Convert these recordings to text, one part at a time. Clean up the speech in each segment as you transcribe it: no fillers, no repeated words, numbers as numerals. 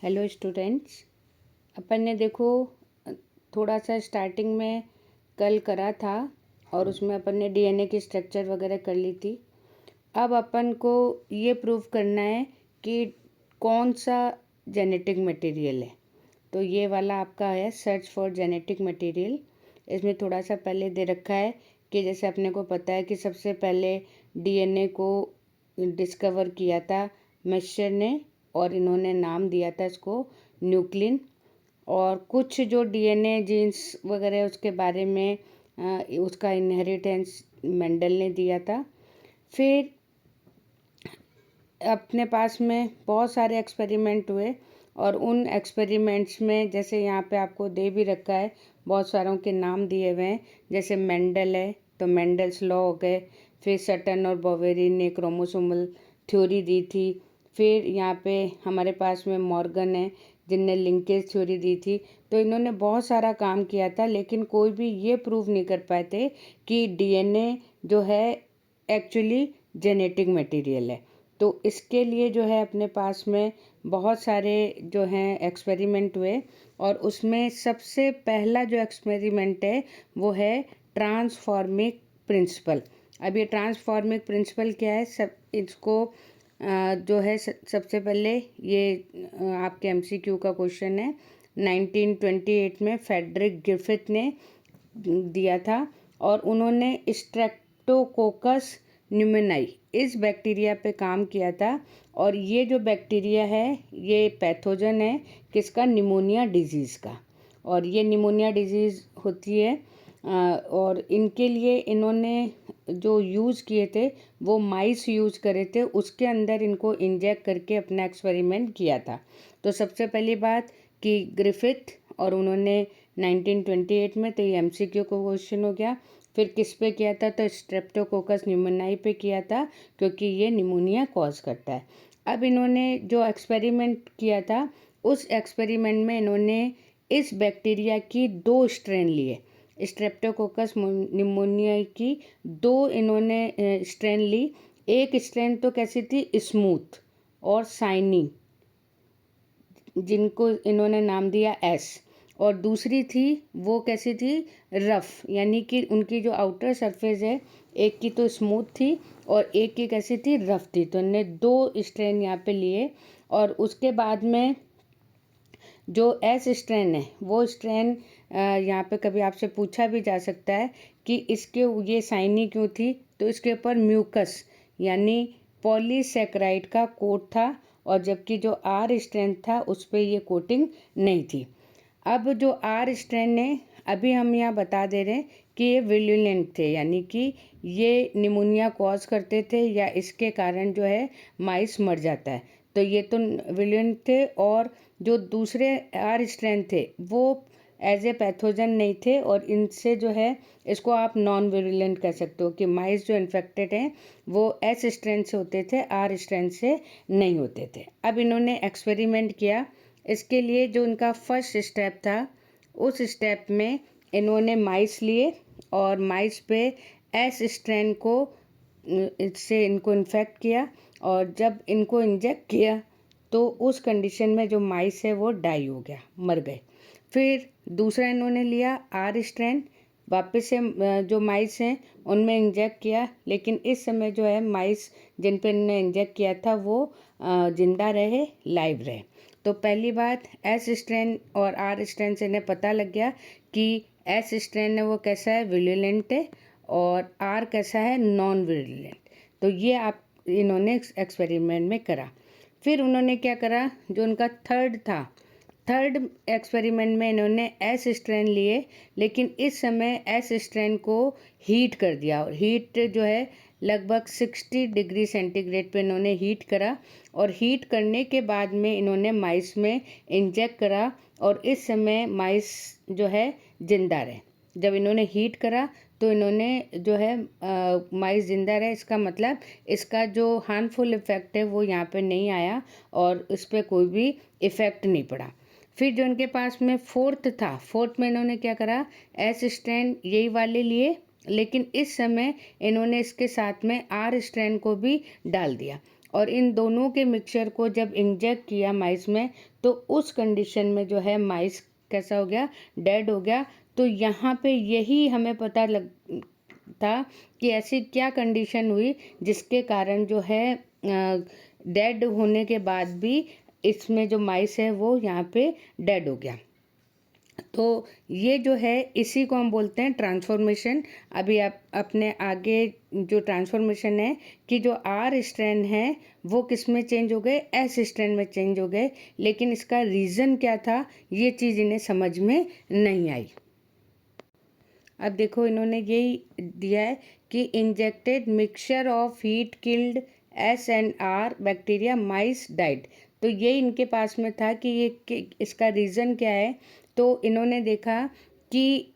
Hello students. अपन ने देखो थोड़ा सा स्टार्टिंग में कल करा था और उसमें अपन ने डीएनए की स्ट्रक्चर वगैरह कर ली थी। अब अपन को ये प्रूव करना है कि कौन सा जेनेटिक मटेरियल है। तो ये वाला आपका है सर्च फॉर जेनेटिक मटेरियल। इसमें थोड़ा सा पहले दे रखा है कि जैसे अपने को पता है कि सबसे पहले डीएनए को डिस्कवर किया था मैशर ने और इन्होंने नाम दिया था इसको न्यूक्लिन। और कुछ जो डीएनए जीन्स वगैरह उसके बारे में उसका इनहेरिटेंस मेंडल ने दिया था। फिर अपने पास में बहुत सारे एक्सपेरिमेंट हुए और उन एक्सपेरिमेंट्स में जैसे यहाँ पे आपको दे भी रखा है, बहुत सारों के नाम दिए हुए हैं। जैसे मेंडल है तो मेंडल्स लॉ हो गए। फिर सटन और बोवेरी ने क्रोमोसोमल थ्योरी दी थी। फिर यहाँ पे हमारे पास में मॉर्गन है जिनने लिंकेज थ्योरी दी थी। तो इन्होंने बहुत सारा काम किया था, लेकिन कोई भी ये प्रूव नहीं कर पाए थे कि डीएनए जो है एक्चुअली जेनेटिक मटेरियल है। तो इसके लिए जो है अपने पास में बहुत सारे जो हैं एक्सपेरिमेंट हुए और उसमें सबसे पहला जो एक्सपेरिमेंट है वो है ट्रांसफॉर्मिक प्रिंसिपल। अब ये ट्रांसफॉर्मिक प्रिंसिपल क्या है, सब इसको जो है सबसे पहले ये आपके एमसीक्यू का क्वेश्चन है। 1928 में फेडरिक ग्रिफिथ ने दिया था और उन्होंने स्ट्रेप्टोकोकस न्यूमोनाई इस बैक्टीरिया पे काम किया था। और ये जो बैक्टीरिया है ये पैथोजन है किसका, निमोनिया डिजीज़ का। और ये निमोनिया डिजीज़ होती है और इनके लिए इन्होंने जो यूज़ किए थे वो माइस यूज़ करे थे, उसके अंदर इनको इंजेक्ट करके अपना एक्सपेरिमेंट किया था। तो सबसे पहली बात कि ग्रिफिथ और उन्होंने 1928 में, तो ये एमसीक्यू का क्वेश्चन हो गया। फिर किस पे किया था, तो स्ट्रेप्टोकोकस न्यूमोनाई पे किया था क्योंकि ये निमोनिया कॉज करता है। अब इन्होंने जो एक्सपेरिमेंट किया था उस एक्सपेरिमेंट में इन्होंने इस बैक्टीरिया की 2 स्ट्रेन लिए। स्ट्रेप्टोकोकस निमोनिया की 2 इन्होंने स्ट्रेन ली। एक स्ट्रेन तो कैसी थी, स्मूथ और साइनी, जिनको इन्होंने नाम दिया एस। और दूसरी थी वो कैसी थी, रफ़, यानी कि उनकी जो आउटर सरफेस है एक की तो स्मूथ थी और एक की कैसी थी, रफ़ थी। तो इन्होंने 2 स्ट्रेन यहाँ पे लिए और उसके बाद में जो एस स्ट्रेन है वो स्ट्रेन यहाँ पे कभी आपसे पूछा भी जा सकता है कि इसके ये साइनी क्यों थी, तो इसके ऊपर म्यूकस यानी पॉलीसेकेराइड का कोट था और जबकि जो आर स्ट्रेन था उस पर ये कोटिंग नहीं थी। अब जो आर स्ट्रेन है अभी हम यहाँ बता दे रहे हैं कि ये विरुलेंट थे, यानी कि ये निमोनिया कॉज करते थे या इसके कारण जो है माइस मर जाता है। तो ये तो विरुलेंट थे और जो दूसरे आर स्ट्रेन थे वो एज ए पैथोजन नहीं थे और इनसे जो है इसको आप नॉन विरुलेंट कह सकते हो कि माइस जो इन्फेक्टेड हैं वो एस स्ट्रेन से होते थे, आर स्ट्रेन से नहीं होते थे। अब इन्होंने एक्सपेरिमेंट किया। इसके लिए जो इनका फर्स्ट स्टेप था उस स्टेप में इन्होंने माइस लिए और माइस पे एस स्ट्रेन को इससे इनको इन्फेक्ट किया और जब इनको इंजेक्ट किया तो उस कंडीशन में जो माइस है वो डाई हो गया, मर गए। फिर दूसरा इन्होंने लिया आर स्ट्रेन, वापस से जो माइस हैं उनमें इंजेक्ट किया, लेकिन इस समय जो है माइस जिन पर इन्होंने इंजेक्ट किया था वो जिंदा रहे, लाइव रहे। तो पहली बात एस स्ट्रेन और आर स्ट्रेन से इन्हें पता लग गया कि एस स्ट्रेन है वो कैसा है, विरुलेंट है, और आर कैसा है, नॉन विरुलेंट। तो ये आप इन्होंने एक्सपेरिमेंट में करा। फिर उन्होंने क्या करा, जो उनका थर्ड एक्सपेरिमेंट में इन्होंने एस स्ट्रेन लिए, लेकिन इस समय एस स्ट्रेन को हीट कर दिया और हीट जो है लगभग 60 डिग्री सेंटीग्रेड पे इन्होंने हीट करा और हीट करने के बाद में इन्होंने माइस में इंजेक्ट करा और इस समय माइस जो है जिंदा रहे। जब इन्होंने हीट करा तो इन्होंने जो है माइस जिंदा रहे, इसका मतलब इसका जो हार्मफुल इफ़ेक्ट है वो यहाँ पे नहीं आया और इस पर कोई भी इफ़ेक्ट नहीं पड़ा। फिर जो इनके पास में फोर्थ में इन्होंने क्या करा, एस स्ट्रेन यही वाले लिए, लेकिन इस समय इन्होंने इसके साथ में आर स्ट्रेन को भी डाल दिया और इन दोनों के मिक्सचर को जब इंजेक्ट किया माइस में, तो उस कंडीशन में जो है माइस कैसा हो गया, डेड हो गया। तो यहाँ पे यही हमें पता लग था कि ऐसी क्या कंडीशन हुई जिसके कारण जो है डेड होने के बाद भी इसमें जो माइस है वो यहाँ पे डेड हो गया। तो ये जो है इसी को हम बोलते हैं ट्रांसफॉर्मेशन। अभी आप अपने आगे जो ट्रांसफॉर्मेशन है कि जो आर स्ट्रैंड है वो किस में चेंज हो गए, एस स्ट्रैंड में चेंज हो गए, लेकिन इसका रीज़न क्या था ये चीज़ इन्हें समझ में नहीं आई। अब देखो इन्होंने यही दिया है कि injected mixture of heat killed S and R bacteria mice died. तो ये इनके पास में था कि इसका रीज़न क्या है। तो इन्होंने देखा कि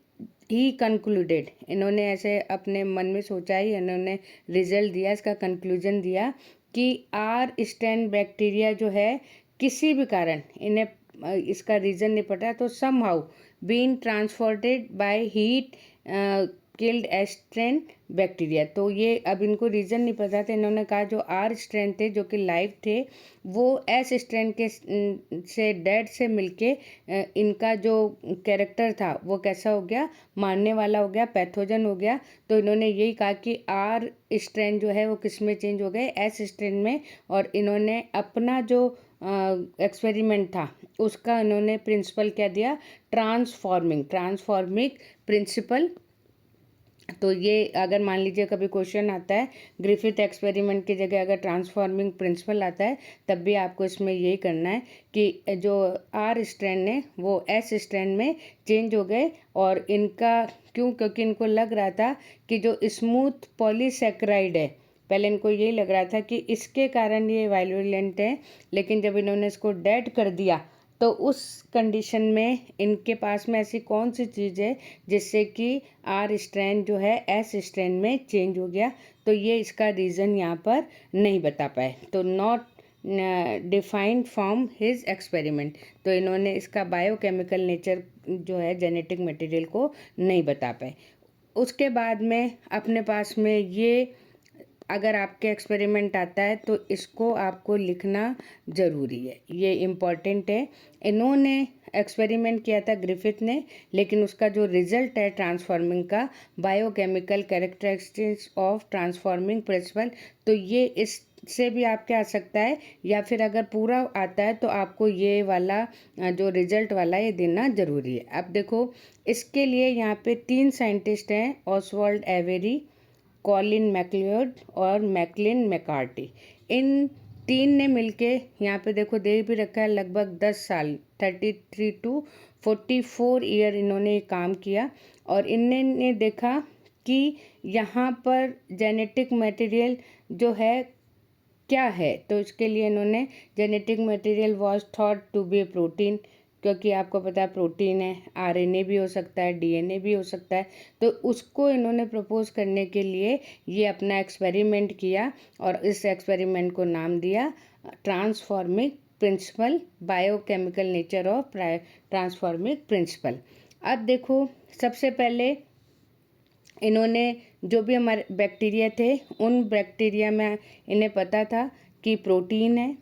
ही कंक्लूडेड, इन्होंने ऐसे अपने मन में सोचा ही इन्होंने रिजल्ट दिया, इसका कंक्लूजन दिया कि आर स्टैंड बैक्टीरिया जो है किसी भी कारण इन्हें इसका रीज़न नहीं पता, तो somehow been transported by heat killed S strain bacteria. तो ये अब इनको रीज़न नहीं पता था, इन्होंने कहा जो आर स्ट्रेन थे जो कि लाइव थे वो एस स्ट्रेन के से डेड से मिलके इनका जो कैरेक्टर था वो कैसा हो गया, मारने वाला हो गया, पैथोजन हो गया। तो इन्होंने यही कहा कि आर स्ट्रेन जो है वो किस में चेंज हो गए, एस स्ट्रेन में। और इन्होंने अपना जो एक्सपेरिमेंट था उसका इन्होंने प्रिंसिपल क्या दिया, ट्रांसफॉर्मिंग प्रिंसिपल। तो ये अगर मान लीजिए कभी क्वेश्चन आता है ग्रिफिथ एक्सपेरिमेंट की जगह अगर ट्रांसफॉर्मिंग प्रिंसिपल आता है, तब भी आपको इसमें यही करना है कि जो आर स्ट्रैंड है वो एस स्ट्रैंड में चेंज हो गए। और इनका क्यों, क्योंकि इनको लग रहा था कि जो स्मूथ पॉलीसेक्राइड है, पहले इनको यही लग रहा था कि इसके कारण ये वायलेंट है, लेकिन जब इन्होंने इसको डेड कर दिया तो उस कंडीशन में इनके पास में ऐसी कौन सी चीज़ है जिससे कि आर स्ट्रैंड जो है एस स्ट्रैंड में चेंज हो गया। तो ये इसका रीज़न यहाँ पर नहीं बता पाए, तो not defined from his experiment. तो इन्होंने इसका बायोकेमिकल नेचर जो है जेनेटिक मटेरियल को नहीं बता पाए। उसके बाद में अपने पास में ये अगर आपके एक्सपेरिमेंट आता है तो इसको आपको लिखना ज़रूरी है, ये इम्पॉर्टेंट है। इन्होंने एक्सपेरिमेंट किया था ग्रिफिथ ने, लेकिन उसका जो रिजल्ट है ट्रांसफॉर्मिंग का, biochemical characteristics of transforming principle, तो ये इससे भी आपके आ सकता है, या फिर अगर पूरा आता है तो आपको ये वाला जो रिजल्ट वाला ये देना ज़रूरी है। अब देखो इसके लिए यहाँ पे 3 साइंटिस्ट हैं, ऑसवाल्ड एवेरी, कॉलिन मैक्लियोड और मैकलिन मैकार्टी। इन 3 ने मिलके यहाँ पे देखो दे भी रखा है लगभग 10 साल, 33 टू 44 ईयर इन्होंने काम किया। और इन्होंने देखा कि यहाँ पर जेनेटिक मटेरियल जो है क्या है। तो इसके लिए इन्होंने genetic material was thought to be protein, क्योंकि आपको पता है प्रोटीन है, आरएनए भी हो सकता है, डीएनए भी हो सकता है। तो उसको इन्होंने प्रपोज करने के लिए ये अपना एक्सपेरिमेंट किया और इस एक्सपेरिमेंट को नाम दिया transforming principle, biochemical nature of transforming principle. अब देखो सबसे पहले इन्होंने जो भी हमारे बैक्टीरिया थे उन बैक्टीरिया में इन्हें पता था कि प्रोटीन है,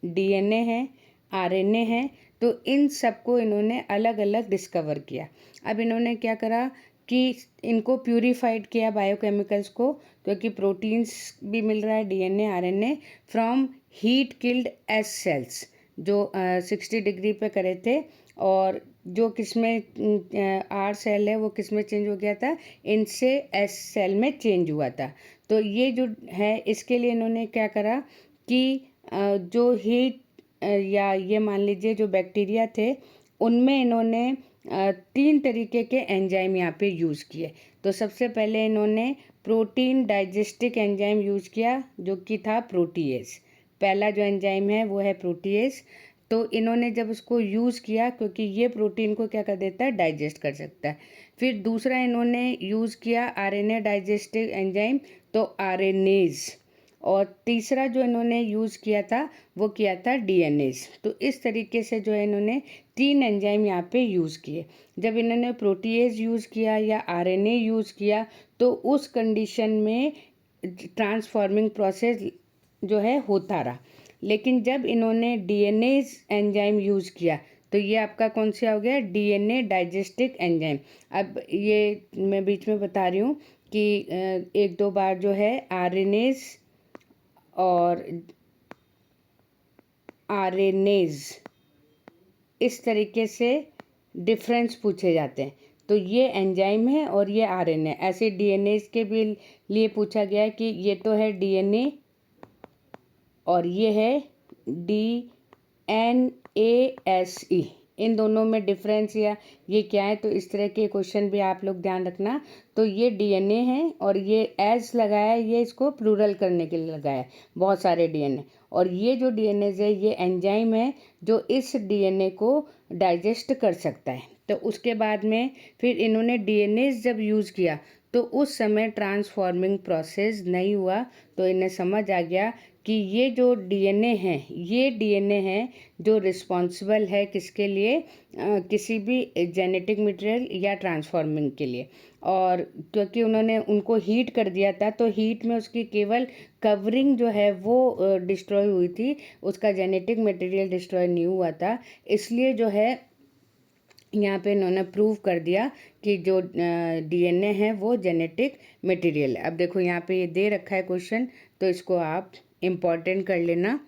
डीएनए है, आरएनए है। तो इन सबको इन्होंने अलग अलग डिस्कवर किया। अब इन्होंने क्या करा कि इनको प्यूरिफाइड किया बायोकेमिकल्स को, क्योंकि प्रोटीन्स भी मिल रहा है, DNA RNA, from heat killed S cells जो 60 डिग्री पे करे थे। और जो किसमें आर सेल है वो किसमें चेंज हो गया था, इनसे एस सेल में चेंज हुआ था। तो ये जो है इसके लिए इन्होंने क्या करा कि जो हीट या ये मान लीजिए जो बैक्टीरिया थे उनमें इन्होंने 3 तरीके के एंजाइम यहाँ पे यूज़ किए। तो सबसे पहले इन्होंने प्रोटीन डाइजेस्टिक एंजाइम यूज़ किया जो कि था प्रोटीएज। पहला जो एंजाइम है वो है प्रोटीएज। तो इन्होंने जब उसको यूज़ किया, क्योंकि ये प्रोटीन को क्या कर देता है, डाइजेस्ट कर सकता है। फिर दूसरा इन्होंने यूज़ किया आरएनए डाइजेस्टिव एंजाइम, तो आरएनएज। और तीसरा जो इन्होंने यूज़ किया था वो किया था डीएनएज। तो इस तरीके से जो है इन्होंने 3 एंजाइम यहाँ पे यूज़ किए। जब इन्होंने प्रोटीएज यूज़ किया या आरएनए यूज़ किया तो उस कंडीशन में ट्रांसफॉर्मिंग प्रोसेस जो है होता रहा। लेकिन जब इन्होंने डीएनएज एंजाइम यूज़ किया तो ये आपका कौन सा हो गया, डीएनए डाइजेस्टिक एंजाइम। अब ये मैं बीच में बता रही हूँ कि एक दो बार जो है आरएनएज और आरएनएज इस तरीके से डिफरेंस पूछे जाते हैं। तो ये एंजाइम है और ये आरएनए। ऐसे डीएनएज के भी लिए पूछा गया है कि ये तो है डीएनए और ये है डीएनएएसई, इन दोनों में डिफरेंस या ये क्या है। तो इस तरह के क्वेश्चन भी आप लोग ध्यान रखना। तो ये डीएनए है और ये एस लगाया है, ये इसको प्लूरल करने के लिए लगाया है, बहुत सारे डीएनए। और ये जो डीएनए है ये एंजाइम है जो इस डीएनए को डाइजेस्ट कर सकता है। तो उसके बाद में फिर इन्होंने डीएनए जब यूज़ किया तो उस समय ट्रांसफॉर्मिंग प्रोसेस नहीं हुआ। तो इन्हें समझ आ गया कि ये जो डीएनए है ये डीएनए है जो रिस्पॉन्सिबल है किसके लिए, किसी भी जेनेटिक मटेरियल या ट्रांसफॉर्मिंग के लिए। और क्योंकि उन्होंने उनको हीट कर दिया था तो हीट में उसकी केवल कवरिंग जो है वो डिस्ट्रॉय हुई थी, उसका जेनेटिक मटेरियल डिस्ट्रॉय नहीं हुआ था। इसलिए जो है यहाँ पे इन्होंने प्रूव कर दिया कि जो डीएनए है वो जेनेटिक मटेरियल है। अब देखो यहाँ पे ये दे रखा है क्वेश्चन, तो इसको आप इम्पॉर्टेंट कर लेना।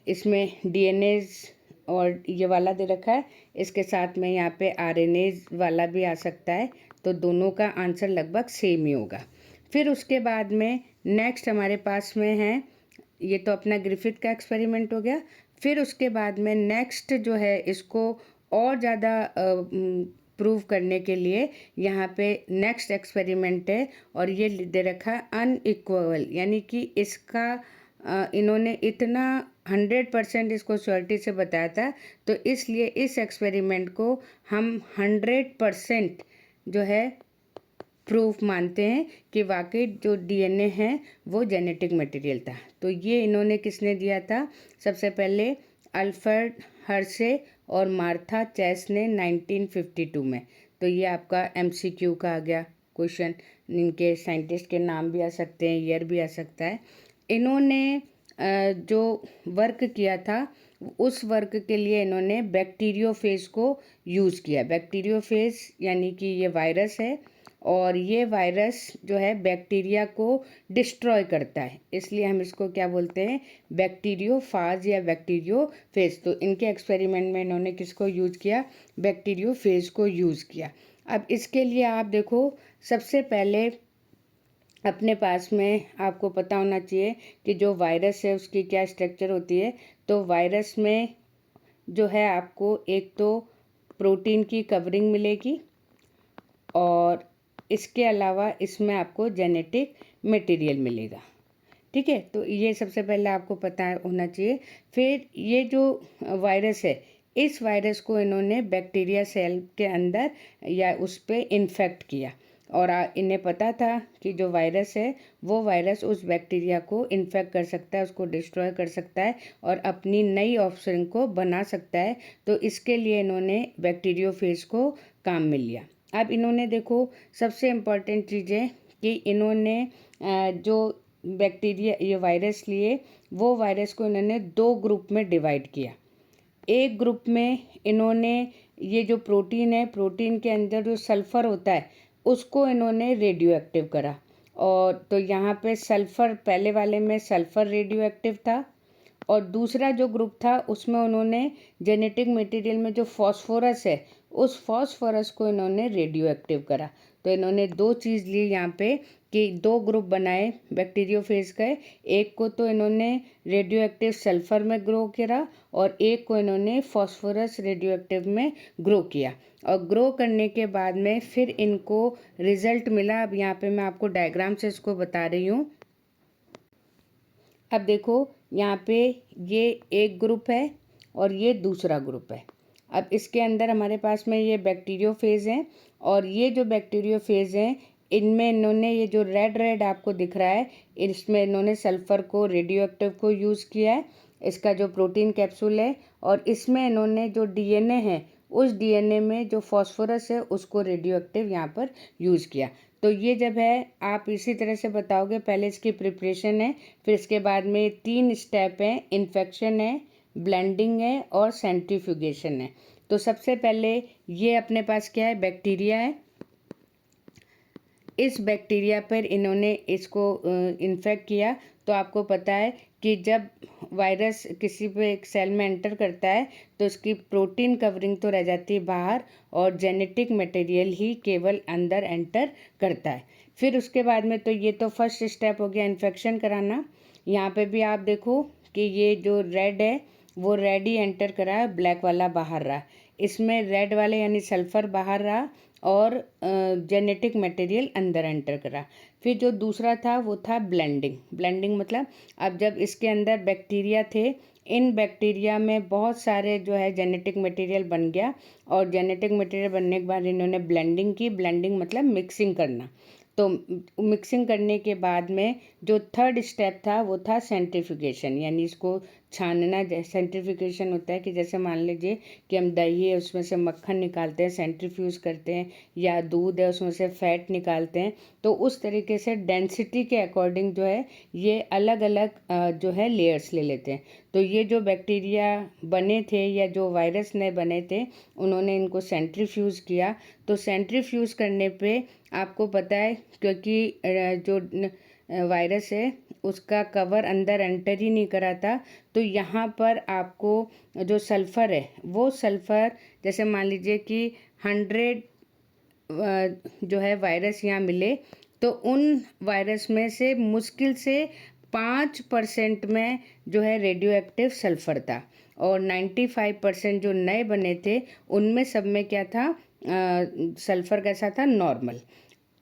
इसमें डीएनए और ये वाला दे रखा है, इसके साथ में यहाँ पे आरएनए वाला भी आ सकता है। तो दोनों का आंसर लगभग सेम ही होगा। फिर उसके बाद में नेक्स्ट हमारे पास में है, ये तो अपना ग्रिफिथ का एक्सपेरिमेंट हो गया। फिर उसके बाद में नेक्स्ट जो है इसको और ज़्यादा प्रूव करने के लिए यहाँ पे नेक्स्ट एक्सपेरिमेंट है और ये दे रखा है अनइक्वल, यानी कि इसका इन्होंने इतना 100% इसको श्योरिटी से बताया था। तो इसलिए इस एक्सपेरिमेंट को हम 100% जो है प्रूफ मानते हैं कि वाकई जो डीएनए है वो जेनेटिक मटेरियल था। तो ये इन्होंने किसने दिया था, सबसे पहले अल्फ्रेड हर्शे और मार्था चेस ने 1952 में। तो ये आपका एमसीक्यू का आ गया क्वेश्चन। इनके साइंटिस्ट के नाम भी आ सकते हैं, ईयर भी आ सकता है। इन्होंने जो वर्क किया था उस वर्क के लिए इन्होंने बैक्टीरियोफेज को यूज़ किया। बैक्टीरियोफेज यानी कि ये वायरस है और ये वायरस जो है बैक्टीरिया को डिस्ट्रॉय करता है, इसलिए हम इसको क्या बोलते हैं, बैक्टीरियोफाज या बैक्टीरियोफेज। तो इनके एक्सपेरिमेंट में इन्होंने किसको यूज़ किया, बैक्टीरियोफेज को यूज़ किया। अब इसके लिए आप देखो, सबसे पहले अपने पास में आपको पता होना चाहिए कि जो वायरस है उसकी क्या स्ट्रक्चर होती है। तो वायरस में जो है आपको एक तो प्रोटीन की कवरिंग मिलेगी और इसके अलावा इसमें आपको जेनेटिक मटेरियल मिलेगा। ठीक है, तो ये सबसे पहले आपको पता होना चाहिए। फिर ये जो वायरस है, इस वायरस को इन्होंने बैक्टीरिया सेल के अंदर या उस पर इन्फेक्ट किया और इन्हें पता था कि जो वायरस है वो वायरस उस बैक्टीरिया को इन्फेक्ट कर सकता है, उसको डिस्ट्रॉय कर सकता है और अपनी नई ऑफस्प्रिंग को बना सकता है। तो इसके लिए इन्होंने बैक्टीरियोफेज को काम में लिया। अब इन्होंने देखो, सबसे इम्पॉर्टेंट चीज़ है कि इन्होंने जो बैक्टीरिया ये वायरस लिए, वो वायरस को इन्होंने 2 ग्रुप में डिवाइड किया। एक ग्रुप में इन्होंने ये जो प्रोटीन है, प्रोटीन के अंदर जो सल्फ़र होता है उसको इन्होंने रेडियो एक्टिव करा। और तो यहाँ पे सल्फ़र, पहले वाले में सल्फ़र रेडियो एक्टिव था और दूसरा जो ग्रुप था उसमें उन्होंने जेनेटिक मटेरियल में जो फॉस्फोरस है उस फॉस्फोरस को इन्होंने रेडियो एक्टिव करा। तो इन्होंने 2 चीज़ ली यहाँ पे कि 2 ग्रुप बनाए बैक्टीरियोफेज के। एक को तो इन्होंने रेडियो एक्टिव सल्फ़र में ग्रो करा और एक को इन्होंने फॉस्फोरस रेडियो एक्टिव में ग्रो किया। और ग्रो करने के बाद में फिर इनको रिज़ल्ट मिला। अब यहाँ पे मैं आपको डायग्राम से इसको बता रही हूँ। अब देखो यहाँ पे ये एक ग्रुप है और ये दूसरा ग्रुप है। अब इसके अंदर हमारे पास में ये बैक्टीरियोफेज हैं और ये जो बैक्टीरियोफेज हैं इनमें इन्होंने ये जो रेड रेड आपको दिख रहा है, इसमें इन्होंने सल्फ़र को, रेडियो एक्टिव को यूज़ किया है, इसका जो प्रोटीन कैप्सूल है। और इसमें इन्होंने जो डीएनए है उस डीएनए में जो फॉस्फोरस है उसको रेडियो एक्टिव यहाँ पर यूज़ किया। तो ये जब है आप इसी तरह से बताओगे, पहले इसकी प्रिपरेशन है, फिर इसके बाद में 3 स्टेप हैं, इन्फेक्शन है, ब्लेंडिंग है और सेंट्रीफ्यूगेशन है। तो सबसे पहले ये अपने पास क्या है, बैक्टीरिया है। इस बैक्टीरिया पर इन्होंने इसको इन्फेक्ट किया। तो आपको पता है कि जब वायरस किसी पे एक सेल में एंटर करता है तो उसकी प्रोटीन कवरिंग तो रह जाती है बाहर और जेनेटिक मटेरियल ही केवल अंदर एंटर करता है। फिर उसके बाद में तो ये तो फर्स्ट स्टेप हो गया इन्फेक्शन कराना। यहाँ पे भी आप देखो कि ये जो रेड है वो रेड ही एंटर करा है, ब्लैक वाला बाहर रहा। इसमें रेड वाले यानी सल्फ़र बाहर रहा और जेनेटिक मटेरियल अंदर एंटर करा। फिर जो दूसरा था वो था ब्लेंडिंग। ब्लेंडिंग मतलब अब जब इसके अंदर बैक्टीरिया थे, इन बैक्टीरिया में बहुत सारे जो है जेनेटिक मटेरियल बन गया और जेनेटिक मटेरियल बनने के बाद इन्होंने ब्लेंडिंग की। ब्लेंडिंग मतलब मिक्सिंग करना। तो मिक्सिंग करने के बाद में जो थर्ड स्टेप था वो था सेंट्रीफ्यूगेशन, यानी इसको छानना। सेंट्रीफ्यूगेशन होता है कि जैसे मान लीजिए कि हम दही है उसमें से मक्खन निकालते हैं, सेंट्रीफ्यूज करते हैं, या दूध है उसमें से फैट निकालते हैं। तो उस तरीके से डेंसिटी के अकॉर्डिंग जो है ये अलग अलग जो है लेयर्स ले लेते हैं। तो ये जो बैक्टीरिया बने थे या जो वायरस नए बने थे उन्होंने इनको सेंट्रीफ्यूज किया। तो सेंट्रीफ्यूज करने पे आपको पता है क्योंकि जो वायरस है उसका कवर अंदर एंटर ही नहीं करा था, तो यहाँ पर आपको जो सल्फ़र है वो सल्फ़र जैसे मान लीजिए कि 100 जो है वायरस यहाँ मिले तो उन वायरस में से मुश्किल से 5% में जो है रेडियो एक्टिव सल्फ़र था और 95% जो नए बने थे उनमें सब में क्या था, सल्फ़र कैसा था, नॉर्मल।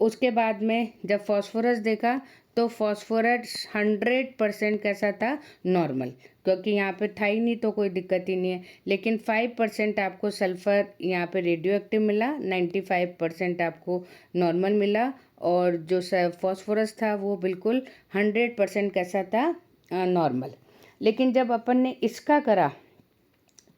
उसके बाद में जब फॉस्फोरस देखा तो फॉस्फोरस 100% कैसा था, नॉर्मल, क्योंकि यहाँ पे था ही नहीं तो कोई दिक्कत ही नहीं है। लेकिन 5% आपको सल्फ़र यहाँ पे रेडियो एक्टिव मिला, 95% आपको नॉर्मल मिला और जो फॉस्फोरस था वो बिल्कुल 100% कैसा था, नॉर्मल। लेकिन जब अपन ने इसका करा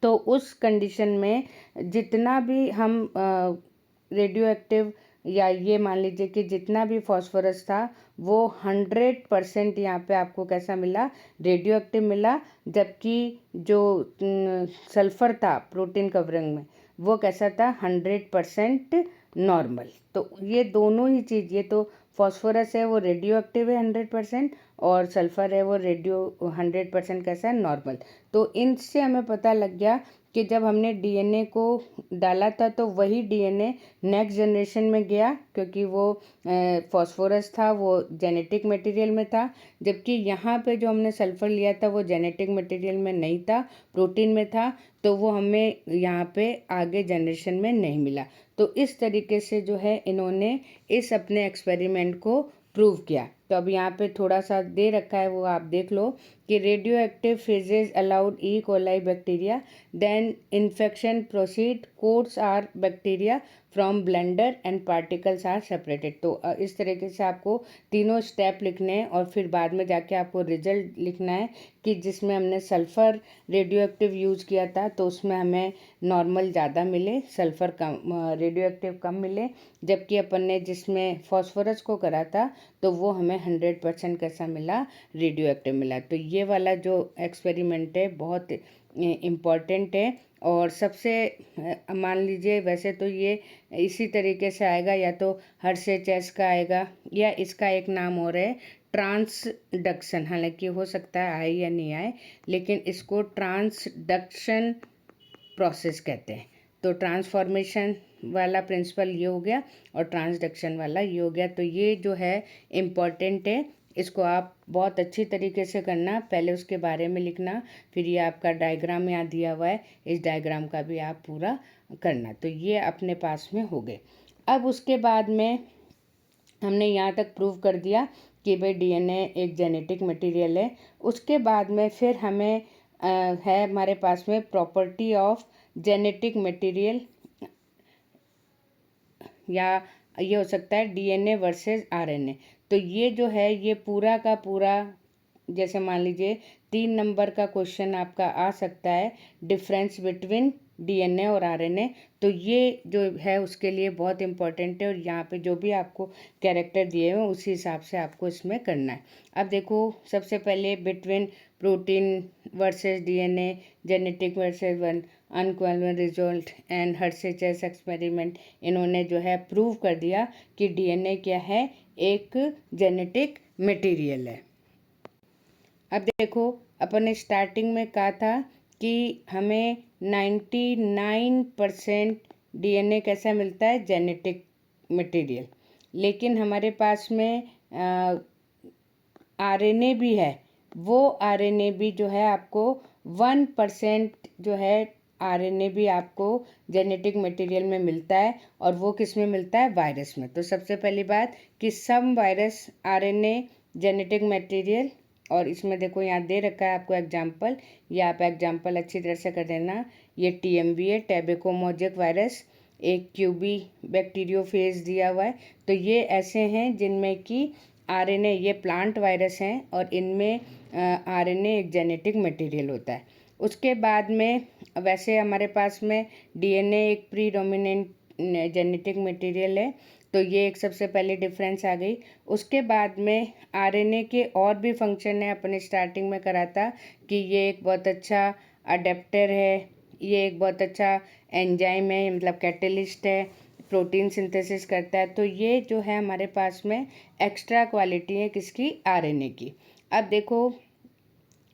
तो उस कंडीशन में जितना भी हम रेडियो एक्टिव या ये मान लीजिए कि जितना भी फॉस्फोरस था वो 100% यहाँ पे आपको कैसा मिला, रेडियो एक्टिव मिला। जबकि जो सल्फ़र था प्रोटीन कवरिंग में वो कैसा था, 100% नॉर्मल। तो ये दोनों ही चीज़, ये तो फॉस्फोरस है वो रेडियो एक्टिव है 100% और सल्फ़र है वो रेडियो 100% कैसा है, नॉर्मल। तो इनसे हमें पता लग गया कि जब हमने डीएनए को डाला था तो वही डीएनए नेक्स्ट जनरेशन में गया, क्योंकि वो फॉस्फोरस था वो जेनेटिक मटेरियल में था, जबकि यहाँ पे जो हमने सल्फ़र लिया था वो जेनेटिक मटेरियल में नहीं था, प्रोटीन में था। तो वो हमें यहाँ पे आगे जनरेशन में नहीं मिला। तो इस तरीके से जो है इन्होंने इस अपने एक्सपेरिमेंट को प्रूव किया। तो अब यहाँ पे थोड़ा सा दे रखा है वो आप देख लो कि radioactive phages allowed E coli bacteria, then infection proceed, coats are bacteria from blender and particles are separated. तो इस तरीके से आपको तीनों स्टेप लिखने हैं और फिर बाद में जाके आपको रिजल्ट लिखना है कि जिसमें हमने सल्फ़र रेडियो एक्टिव यूज़ किया था तो उसमें हमें नॉर्मल ज़्यादा मिले, सल्फ़र कम, रेडियो एक्टिव कम मिले। जबकि अपन ने जिसमें फॉस्फोरस को करा था तो वो हमें 100% कैसा मिला, रेडियो एक्टिव मिला। तो ये वाला जो एक्सपेरिमेंट है बहुत इम्पॉर्टेंट है और सबसे मान लीजिए वैसे तो ये इसी तरीके से आएगा, या तो हर्शे-चेस का आएगा या इसका एक नाम और है ट्रांसडक्शन, हालांकि हो सकता है आए या नहीं आए, लेकिन इसको ट्रांसडक्शन प्रोसेस कहते हैं। तो ट्रांसफॉर्मेशन वाला प्रिंसिपल ये हो गया और ट्रांसडक्शन वाला ये हो गया। तो ये जो है इम्पॉर्टेंट है, इसको आप बहुत अच्छी तरीके से करना। पहले उसके बारे में लिखना, फिर ये आपका डायग्राम यहाँ दिया हुआ है, इस डायग्राम का भी आप पूरा करना। तो ये अपने पास में हो गए। अब उसके बाद में हमने यहाँ तक प्रूव कर दिया कि भाई डीएनए एक जेनेटिक मटेरियल है। उसके बाद में फिर हमें है हमारे पास में प्रॉपर्टी ऑफ जेनेटिक मटेरियल, या ये हो सकता है डीएनए वर्सेस आरएनए। तो ये जो है ये पूरा का पूरा, जैसे मान लीजिए 3 नंबर का क्वेश्चन आपका आ सकता है, डिफरेंस बिटवीन डीएनए और आरएनए। तो ये जो है उसके लिए बहुत इम्पोर्टेंट है, और यहाँ पे जो भी आपको कैरेक्टर दिए हुए हैं उसी हिसाब से आपको इसमें करना है। अब देखो, सबसे पहले between protein versus DNA, genetic versus one unequivocal result and Hershey Chase's experiment, इन्होंने जो है प्रूव कर दिया कि डीएनए क्या है, एक जेनेटिक मटेरियल है। अब देखो, अपन ने स्टार्टिंग में कहा था कि हमें 99% डीएनए कैसा मिलता है, जेनेटिक मटेरियल, लेकिन हमारे पास में आरएनए भी है। वो आरएनए भी जो है आपको 1% जो है आरएनए भी आपको जेनेटिक मटेरियल में मिलता है, और वो किस में मिलता है, वायरस में। तो सबसे पहली बात कि सम वायरस आरएनए जेनेटिक मटेरियल, और इसमें देखो यहाँ दे रखा है आपको एग्जाम्पल, ये आप एग्जाम्पल अच्छी तरह से कर देना। ये टीएमवी है, टैबेकोमोजेक वायरस, एक क्यूबी बैक्टीरियोफेज दिया हुआ है। तो ये ऐसे हैं जिनमें कि आरएनए, ये प्लांट वायरस हैं और इनमें आरएनए एक जेनेटिक मटेरियल होता है। उसके बाद में वैसे हमारे पास में डीएनए एक प्रीडोमिनेंट जेनेटिक मटेरियल है, तो ये एक सबसे पहले डिफरेंस आ गई। उसके बाद में आरएनए के और भी फंक्शन है, अपने स्टार्टिंग में करा था कि ये एक बहुत अच्छा अडेप्टर है, ये एक बहुत अच्छा एंजाइम है, मतलब कैटलिस्ट है, प्रोटीन सिंथेसिस करता है। तो ये जो है हमारे पास में एक्स्ट्रा क्वालिटी है किसकी, आरएनए की। अब देखो,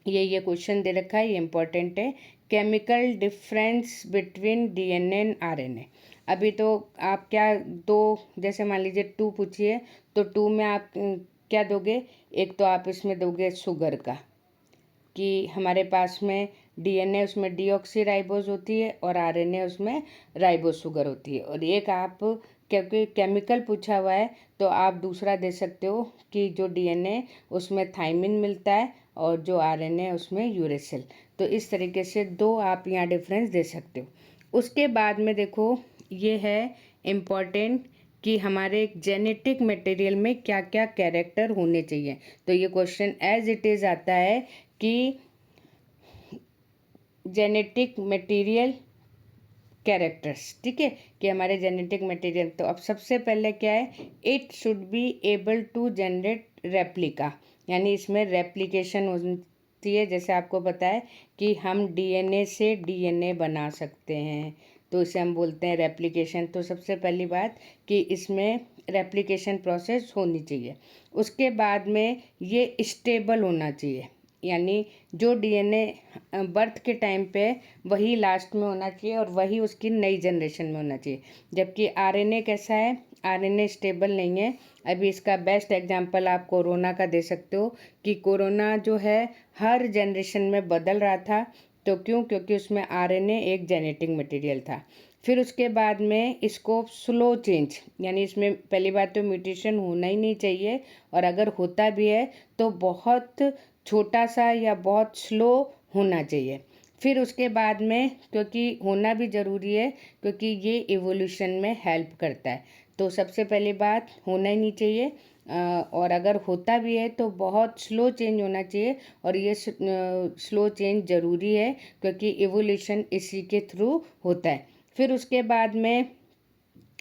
ये क्वेश्चन दे रखा है, ये इम्पोर्टेंट है, chemical difference between DNA and RNA. अभी तो आप क्या दो, जैसे मान लीजिए 2 पूछिए, तो 2 में आप क्या दोगे, एक तो आप इसमें दोगे शुगर का, कि हमारे पास में डीएनए उसमें डीऑक्सीराइबोज होती है और आरएनए उसमें राइबोज शुगर होती है। और एक आप, क्योंकि केमिकल पूछा हुआ है, तो आप दूसरा दे सकते हो कि जो डीएनए उसमें थाइमिन मिलता है और जो आरएनए उसमें यूरेसिल। तो इस तरीके से 2 आप यहाँ डिफरेंस दे सकते हो। उसके बाद में देखो, ये है इम्पॉर्टेंट कि हमारे जेनेटिक मटेरियल में क्या क्या कैरेक्टर होने चाहिए। तो ये क्वेश्चन एज इट इज़ आता है कि जेनेटिक मटेरियल कैरेक्टर्स, ठीक है, कि हमारे जेनेटिक मटेरियल। तो अब सबसे पहले क्या है, it should be able to generate replica, यानी इसमें रेप्लिकेशन होती है। जैसे आपको पता है कि हम डीएनए से डीएनए बना सकते हैं, तो इसे हम बोलते हैं रेप्लिकेशन। तो सबसे पहली बात कि इसमें रेप्लिकेशन प्रोसेस होनी चाहिए। उसके बाद में ये स्टेबल होना चाहिए, यानी जो डीएनए बर्थ के टाइम पे वही लास्ट में होना चाहिए और वही उसकी नई जनरेशन में होना चाहिए। जबकि आरएनए कैसा है, आरएनए स्टेबल नहीं है। अभी इसका बेस्ट एग्जांपल आप कोरोना का दे सकते हो कि कोरोना जो है हर जनरेशन में बदल रहा था। तो क्यों, क्योंकि उसमें आरएनए एक जेनेटिक मटेरियल था। फिर उसके बाद में इसको स्लो चेंज, यानी इसमें पहली बात तो म्यूटेशन होना ही नहीं चाहिए, और अगर होता भी है तो बहुत छोटा सा या बहुत स्लो होना चाहिए। फिर उसके बाद में, क्योंकि होना भी ज़रूरी है क्योंकि ये इवोल्यूशन में हेल्प करता है, तो सबसे पहली बात होना ही नहीं चाहिए। और अगर होता भी है तो बहुत स्लो चेंज होना चाहिए, और ये स्लो चेंज ज़रूरी है क्योंकि इवोल्यूशन इसी के थ्रू होता है। फिर उसके बाद में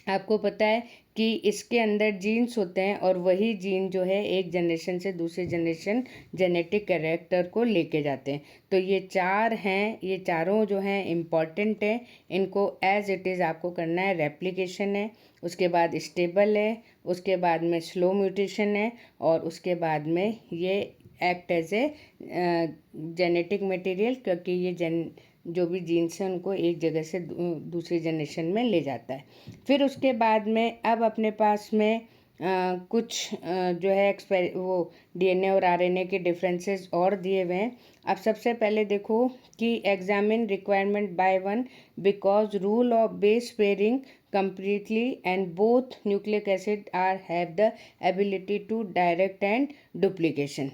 आपको पता है कि इसके अंदर जीन्स होते हैं, और वही जीन जो है एक जनरेशन से दूसरी जनरेशन जेनेटिक कैरेक्टर को लेके जाते हैं। तो ये 4 हैं, ये चारों जो हैं इम्पॉर्टेंट हैं। इनको एज इट इज़ आपको करना है। रेप्लिकेशन है, उसके बाद स्टेबल है, उसके बाद में स्लो म्यूटेशन है, और उसके बाद में ये act as a genetic material, क्योंकि ये जो भी जीन्स हैं उनको एक जगह से दूसरी जनरेशन में ले जाता है। फिर उसके बाद में अब अपने पास में कुछ जो है वो डीएनए और आरएनए के डिफरेंसेस और दिए हुए हैं। अब सबसे पहले देखो कि examine requirement by one, because rule of base pairing completely and both nucleic acid are have the ability to direct and duplication,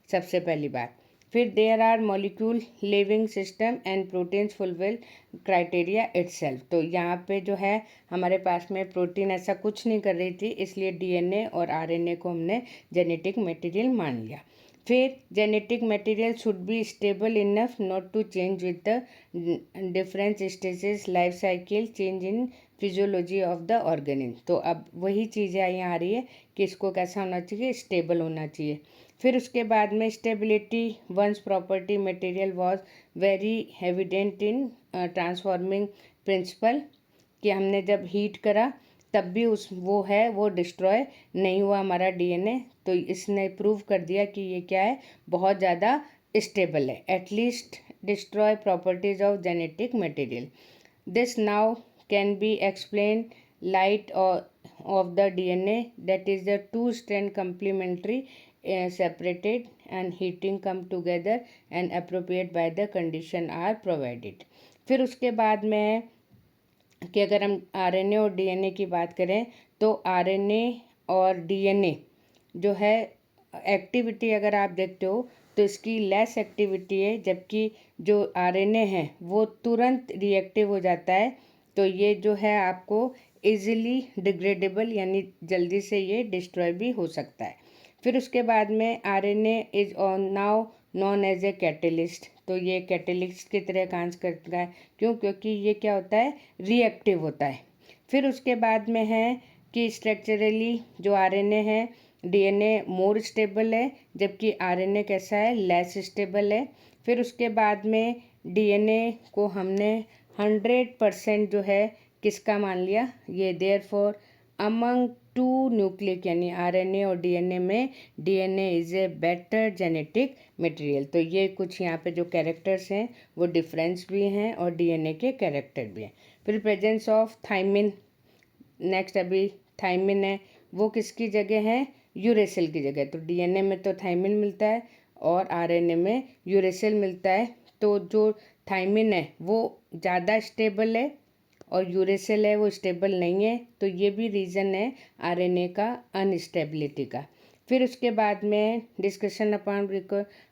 सबसे पहली बात। फिर there are molecule living system and proteins fulfil criteria itself. तो यहाँ पे जो है हमारे पास में प्रोटीन ऐसा कुछ नहीं कर रही थी, इसलिए डीएनए और आरएनए को हमने जेनेटिक मटेरियल मान लिया। फिर genetic material should be stable enough not to change with the different stages life cycle change in physiology of the organism. तो अब वही चीज़ें यहाँ आ रही है कि इसको कैसा होना चाहिए, स्टेबल होना चाहिए। फिर उसके बाद में stability once property material was very evident in transforming principle, कि हमने जब हीट करा तब भी वो डिस्ट्रॉय नहीं हुआ हमारा डीएनए। तो इसने प्रूव कर दिया कि ये क्या है, बहुत ज़्यादा स्टेबल है। At least destroy properties of genetic material. This now can be explain light of the DNA, that is the two strand complementary separated and heating come together and appropriate by the condition are provided। फिर उसके बाद में कि अगर हम RNA और DNA की बात करें तो आरएनए और डीएनए जो है एक्टिविटी अगर आप देखते हो तो इसकी लेस एक्टिविटी है, जबकि जो आरएनए है वो तुरंत रिएक्टिव हो जाता है। तो ये जो है आपको इजीली डिग्रेडेबल यानी जल्दी से ये डिस्ट्रॉय भी हो सकता है। फिर उसके बाद में RNA is now known as a catalyst. तो ये कैटलिस्ट की तरह काम करता है। क्यों? क्योंकि ये क्या होता है, रिएक्टिव होता है। फिर उसके बाद में है कि स्ट्रक्चरली जो आरएनए है, डीएनए मोर स्टेबल है जबकि आरएनए कैसा है, लेस स्टेबल है। फिर उसके बाद में डीएनए को हमने 100% जो है किसका मान लिया, ये देयरफॉर अमंग टू न्यूक्लिक यानी आरएनए और डीएनए में DNA is a better genetic material. तो ये कुछ यहाँ पे जो कैरेक्टर्स हैं वो डिफरेंस भी हैं और डीएनए के कैरेक्टर भी हैं। फिर प्रेजेंस ऑफ थाइमिन, नेक्स्ट अभी थाइमिन है, वो किसकी जगह है, यूरेसिल की जगह। तो डीएनए में तो थाइमिन मिलता है और आरएनए में यूरेसिल मिलता है। तो जो थाइमिन है वो ज़्यादा स्टेबल है और यूरेसिल है वो स्टेबल नहीं है। तो ये भी रीज़न है आरएनए का अनस्टेबिलिटी का। फिर उसके बाद में discussion upon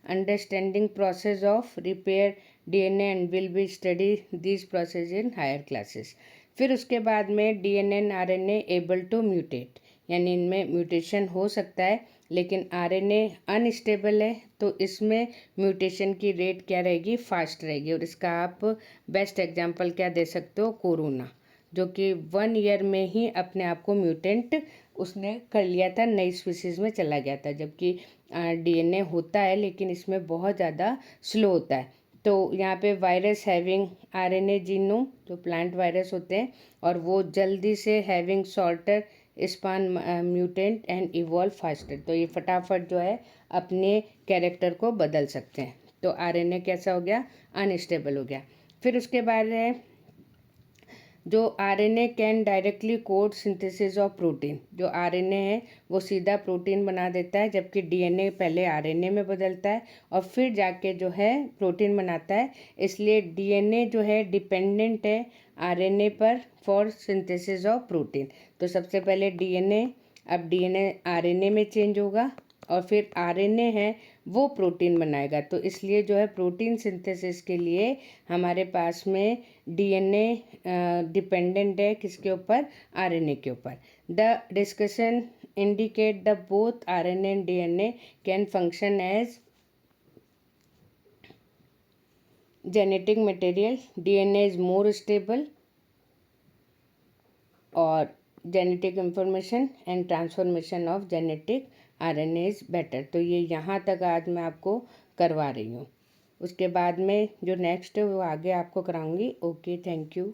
understanding process of repair DNA and will be study this process in higher classes. फिर उसके बाद में DNA and RNA able to mutate, यानी इनमें म्यूटेशन हो सकता है, लेकिन आरएनए अनस्टेबल है तो इसमें म्यूटेशन की रेट क्या रहेगी, फास्ट रहेगी। और इसका आप बेस्ट एग्जांपल क्या दे सकते हो, कोरोना, जो कि 1 ईयर में ही अपने आप को म्यूटेंट उसने कर लिया था, नई स्पीसीज़ में चला गया था। जबकि डीएनए होता है लेकिन इसमें बहुत ज़्यादा स्लो होता है। तो यहाँ पे वायरस हैविंग आरएनए जीनोम, जो प्लांट वायरस होते हैं, और वो जल्दी से having shorter span mutant and evolve faster. तो ये फटाफट जो है अपने कैरेक्टर को बदल सकते हैं। तो आरएनए कैसा हो गया, अनस्टेबल हो गया। फिर उसके बाद है जो RNA can directly code synthesis of protein. जो आरएनए है वो सीधा प्रोटीन बना देता है, जबकि डीएनए पहले आरएनए में बदलता है और फिर जाके जो है प्रोटीन बनाता है। इसलिए डीएनए जो है डिपेंडेंट है आरएनए पर फॉर सिंथेसिस ऑफ प्रोटीन। तो सबसे पहले डीएनए, अब डीएनए आरएनए में चेंज होगा और फिर आरएनए है वो प्रोटीन बनाएगा। तो इसलिए जो है प्रोटीन सिंथेसिस के लिए हमारे पास में डीएनए डिपेंडेंट है किसके ऊपर, आरएनए के ऊपर। The discussion indicate the both RNA and DNA can function as genetic material. DNA is more stable और genetic information and transformation of genetic RNA is better. तो ये यहाँ तक आज मैं आपको करवा रही हूँ। उसके बाद में जो नेक्स्ट है वो आगे आपको कराऊंगी। Okay, thank you.